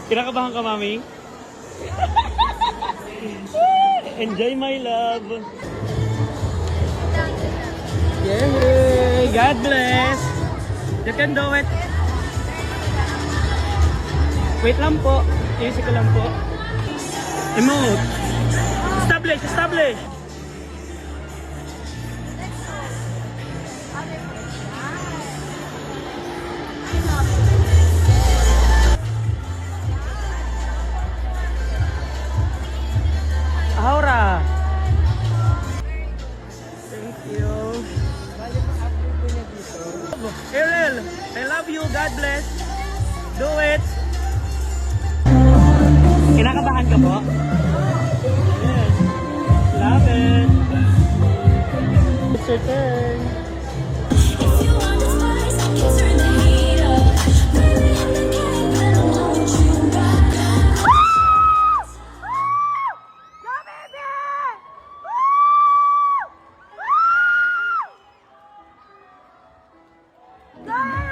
Kinakabahan ka, mami? Enjoy, my love. Yay! God bless! You can do it. Wait lang po. Easy ko lang po. Emote. Establish, establish. Aura. Thank you. Ariel, I love you. God bless. Do it. Kinakabahan ka po? Yes. Love it. It's your turn. Go!